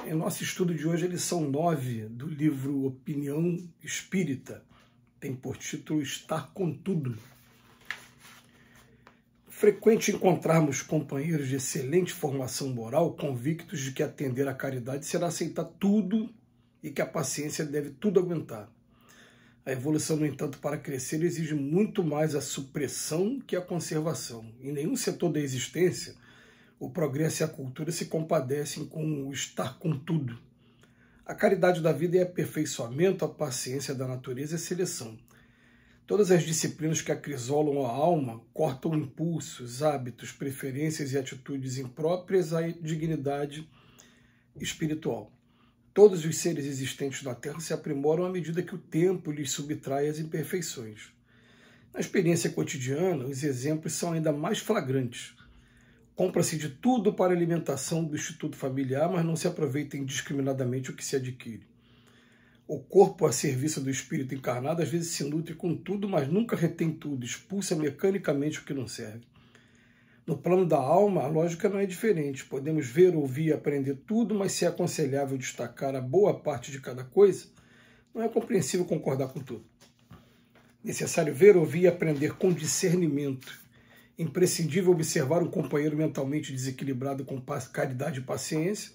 Em nosso estudo de hoje, a lição 9 do livro Opinião Espírita tem por título Estar com Tudo. Frequente encontrarmos companheiros de excelente formação moral convictos de que atender à caridade será aceitar tudo e que a paciência deve tudo aguentar. A evolução, no entanto, para crescer, exige muito mais a supressão que a conservação. Em nenhum setor da existência, o progresso e a cultura se compadecem com o estar com tudo. A caridade da vida é aperfeiçoamento, a paciência da natureza é seleção. Todas as disciplinas que acrisolam a alma cortam impulsos, hábitos, preferências e atitudes impróprias à dignidade espiritual. Todos os seres existentes na Terra se aprimoram à medida que o tempo lhes subtrai as imperfeições. Na experiência cotidiana, os exemplos são ainda mais flagrantes. Compra-se de tudo para a alimentação do instituto familiar, mas não se aproveita indiscriminadamente o que se adquire. O corpo a serviço do espírito encarnado às vezes se nutre com tudo, mas nunca retém tudo, expulsa mecanicamente o que não serve. No plano da alma, a lógica não é diferente. Podemos ver, ouvir e aprender tudo, mas se é aconselhável destacar a boa parte de cada coisa, não é compreensível concordar com tudo. Necessário ver, ouvir e aprender com discernimento. Imprescindível observar um companheiro mentalmente desequilibrado com caridade e paciência,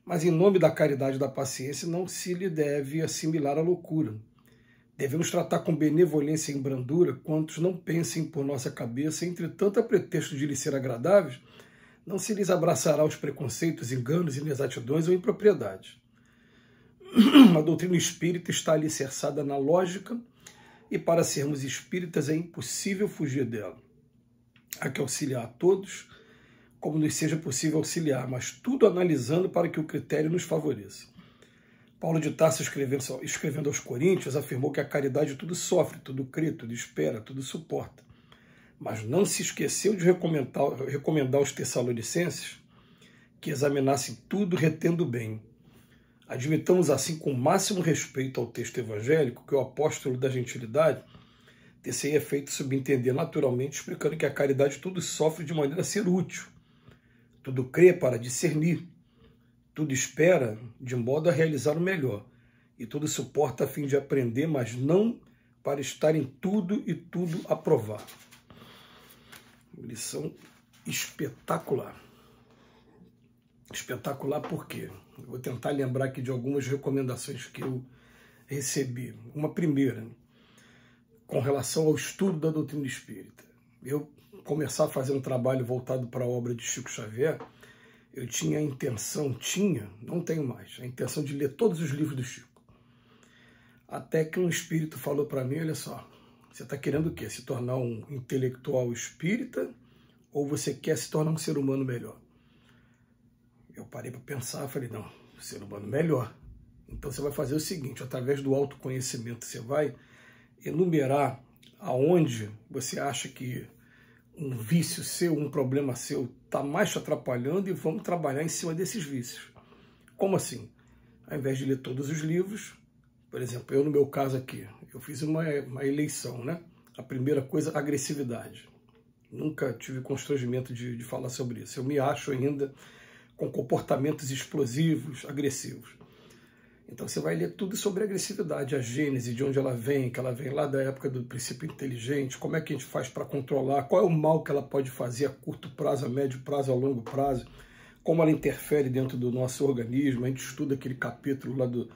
mas em nome da caridade e da paciência não se lhe deve assimilar a loucura. Devemos tratar com benevolência e brandura quantos não pensem por nossa cabeça, entretanto, a pretexto de lhes ser agradáveis, não se lhes abraçará os preconceitos, enganos, inexatidões ou impropriedades. A doutrina espírita está alicerçada na lógica e para sermos espíritas é impossível fugir dela. Há que auxiliar a todos, como nos seja possível auxiliar, mas tudo analisando para que o critério nos favoreça. Paulo de Tarso, escrevendo aos Coríntios, afirmou que a caridade tudo sofre, tudo crê, tudo espera, tudo suporta. Mas não se esqueceu de recomendar aos Tessalonicenses que examinassem tudo retendo bem. Admitamos assim com o máximo respeito ao texto evangélico que o apóstolo da gentilidade ter-se-ia feito subentender naturalmente, explicando que a caridade tudo sofre de maneira a ser útil, tudo crê para discernir, tudo espera de modo a realizar o melhor, e tudo suporta a fim de aprender, mas não para estar em tudo e tudo aprovar. Lição espetacular. Espetacular por quê? Eu vou tentar lembrar aqui de algumas recomendações que eu recebi. Uma primeira, com relação ao estudo da doutrina espírita. Eu começar a fazer um trabalho voltado para a obra de Chico Xavier, eu tinha a intenção, não tenho mais, a intenção de ler todos os livros do Chico. Até que um espírito falou para mim, olha só, você está querendo o quê? Se tornar um intelectual espírita ou você quer se tornar um ser humano melhor? Eu parei para pensar, falei, não, ser humano melhor. Então você vai fazer o seguinte, através do autoconhecimento, você vai enumerar aonde você acha que um vício seu, um problema seu está mais te atrapalhando e vamos trabalhar em cima desses vícios. Como assim? Ao invés de ler todos os livros, por exemplo, eu no meu caso aqui, eu fiz uma eleição, né? A primeira coisa, agressividade. Nunca tive constrangimento de falar sobre isso. Eu me acho ainda com comportamentos explosivos, agressivos. Então você vai ler tudo sobre agressividade, a gênese, de onde ela vem, que ela vem lá da época do princípio inteligente, como é que a gente faz para controlar, qual é o mal que ela pode fazer a curto prazo, a médio prazo, a longo prazo, como ela interfere dentro do nosso organismo. A gente estuda aquele capítulo lá do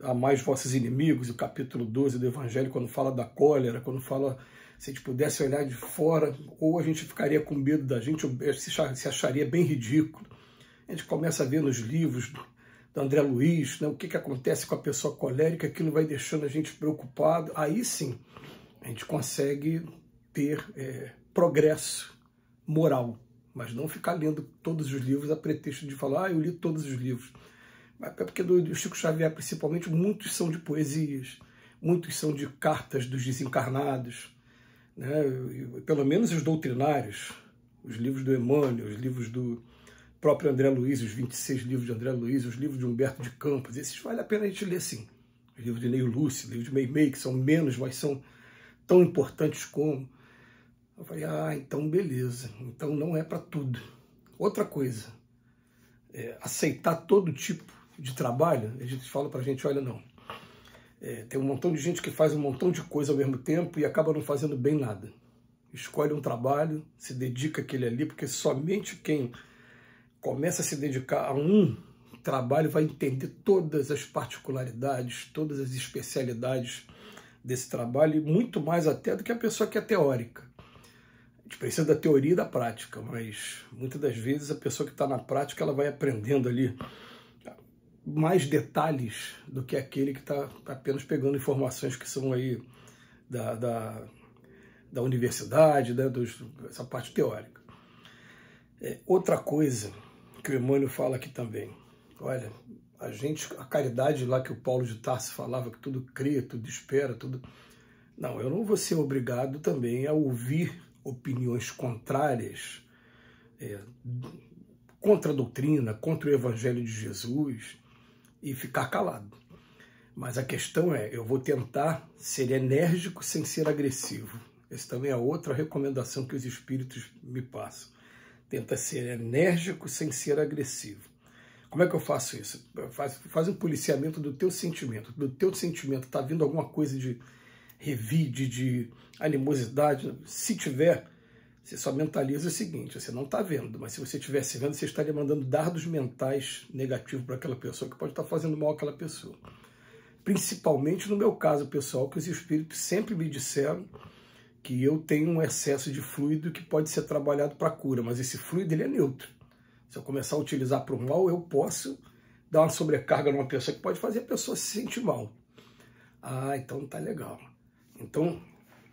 Amai vossos inimigos, o capítulo 12 do Evangelho, quando fala da cólera, quando fala, se a gente pudesse olhar de fora, ou a gente ficaria com medo da gente, ou se acharia bem ridículo. A gente começa a ver nos livros do André Luiz, né, o que acontece com a pessoa colérica, aquilo vai deixando a gente preocupado. Aí sim, a gente consegue ter progresso moral, mas não ficar lendo todos os livros a pretexto de falar, eu li todos os livros. Mas é porque do Chico Xavier, principalmente, muitos são de poesias, muitos são de cartas dos desencarnados, né, pelo menos os doutrinários, os livros do Emmanuel, os livros do próprio André Luiz, os 26 livros de André Luiz, os livros de Humberto de Campos, esses vale a pena a gente ler sim. Os livros de Neil Lúcio, os livros de Meimei, que são menos, mas são tão importantes como. Eu falei, então beleza, então não é para tudo. Outra coisa, aceitar todo tipo de trabalho, a gente fala para a gente, olha, não. Tem um montão de gente que faz um montão de coisa ao mesmo tempo e acaba não fazendo bem nada. Escolhe um trabalho, se dedica àquele ali, porque somente quem começa a se dedicar a um trabalho vai entender todas as particularidades, todas as especialidades desse trabalho, e muito mais até do que a pessoa que é teórica. A gente precisa da teoria e da prática, mas muitas das vezes a pessoa que está na prática ela vai aprendendo ali mais detalhes do que aquele que está apenas pegando informações que são aí da universidade, né, essa parte teórica. Outra coisa que o Emmanuel fala aqui também, olha, a caridade lá que o Paulo de Tarso falava, que tudo crê, tudo espera, tudo... Não, eu não vou ser obrigado também a ouvir opiniões contrárias, contra a doutrina, contra o Evangelho de Jesus, e ficar calado. Mas a questão eu vou tentar ser enérgico sem ser agressivo. Essa também é outra recomendação que os espíritos me passam. Tenta ser enérgico sem ser agressivo. Como é que eu faço isso? Faz um policiamento do teu sentimento. Do teu sentimento está vindo alguma coisa de revide, de animosidade. Se tiver, você só mentaliza o seguinte, você não está vendo, mas se você estivesse vendo, você estaria mandando dardos mentais negativos para aquela pessoa, que pode estar fazendo mal àquela pessoa. Principalmente no meu caso, pessoal, que os espíritos sempre me disseram que eu tenho um excesso de fluido que pode ser trabalhado para cura, mas esse fluido ele é neutro. Se eu começar a utilizar para o mal, eu posso dar uma sobrecarga numa pessoa que pode fazer a pessoa se sentir mal. Ah, então tá legal. Então,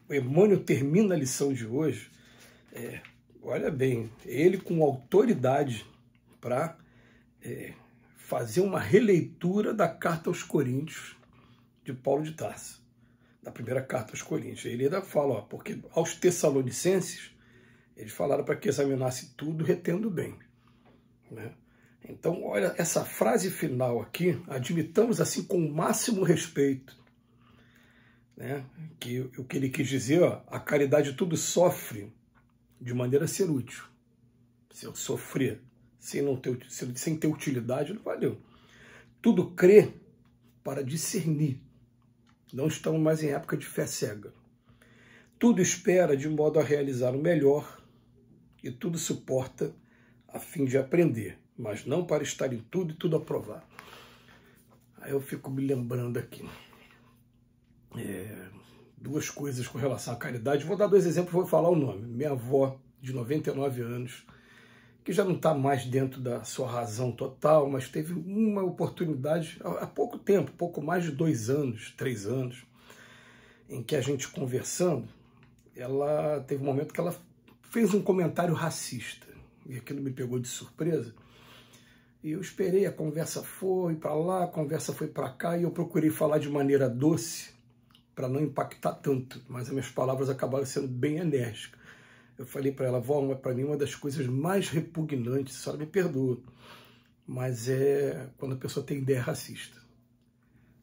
o Emmanuel termina a lição de hoje, olha bem, ele com autoridade para fazer uma releitura da carta aos Coríntios de Paulo de Tarso, da primeira carta aos Coríntios. Ele ainda fala, porque aos Tessalonicenses, eles falaram para que examinasse tudo retendo bem. Né? Então, olha, essa frase final aqui, admitamos assim com o máximo respeito, né? Que o que ele quis dizer, a caridade tudo sofre de maneira a ser útil. Se eu sofrer sem ter utilidade, não valeu. Tudo crê para discernir. Não estamos mais em época de fé cega. Tudo espera de modo a realizar o melhor e tudo suporta a fim de aprender, mas não para estar em tudo e tudo aprovar. Aí eu fico me lembrando aqui duas coisas com relação à caridade. Vou dar dois exemplos, vou falar o nome. Minha avó, de 99 anos, que já não está mais dentro da sua razão total, mas teve uma oportunidade há pouco tempo, pouco mais de 2 anos, 3 anos, em que a gente conversando, ela teve um momento que ela fez um comentário racista, e aquilo me pegou de surpresa, e eu esperei, a conversa foi para lá, a conversa foi para cá, e eu procurei falar de maneira doce, para não impactar tanto, mas as minhas palavras acabaram sendo bem enérgicas. Eu falei para ela, vó, para mim uma das coisas mais repugnantes, a senhora me perdoa, mas é quando a pessoa tem ideia racista.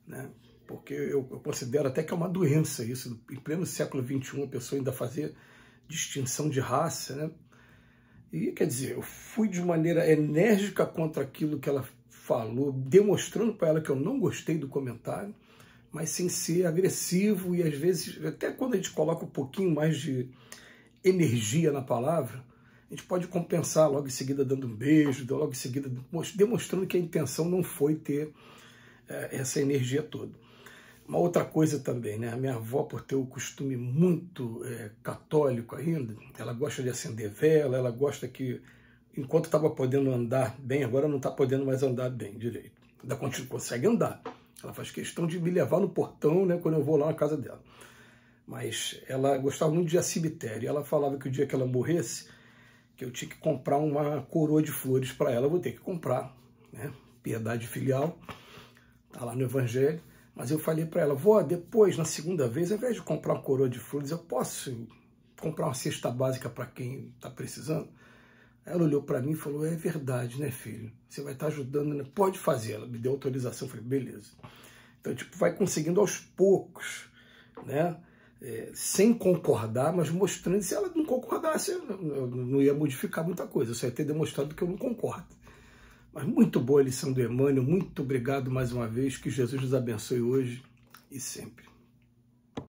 Né? Porque eu considero até que é uma doença isso, em pleno século XXI, a pessoa ainda fazer distinção de raça, né? E, quer dizer, eu fui de maneira enérgica contra aquilo que ela falou, demonstrando para ela que eu não gostei do comentário, mas sem ser agressivo, e às vezes, até quando a gente coloca um pouquinho mais de energia na palavra, a gente pode compensar logo em seguida dando um beijo, logo em seguida demonstrando que a intenção não foi ter essa energia toda. Uma outra coisa também, né? A minha avó, por ter o costume muito católico ainda, ela gosta de acender vela, ela gosta que, enquanto estava podendo andar bem, agora não está podendo mais andar bem direito. Ainda consegue andar. Ela faz questão de me levar no portão, né, quando eu vou lá na casa dela. Mas ela gostava muito de ir a cemitério. Ela falava que o dia que ela morresse, que eu tinha que comprar uma coroa de flores para ela. Eu vou ter que comprar, né? Piedade filial, está lá no Evangelho. Mas eu falei para ela, vó, depois, na segunda vez, ao invés de comprar uma coroa de flores, eu posso comprar uma cesta básica para quem está precisando? Ela olhou para mim e falou, é verdade, né, filho? Você vai estar ajudando, né? Pode fazer. Ela me deu autorização, eu falei, beleza. Então, tipo, vai conseguindo aos poucos, né? Sem concordar, mas mostrando, se ela não concordasse, eu não ia modificar muita coisa, eu só ia ter demonstrado que eu não concordo. Mas muito boa a lição do Emmanuel, muito obrigado mais uma vez, que Jesus nos abençoe hoje e sempre.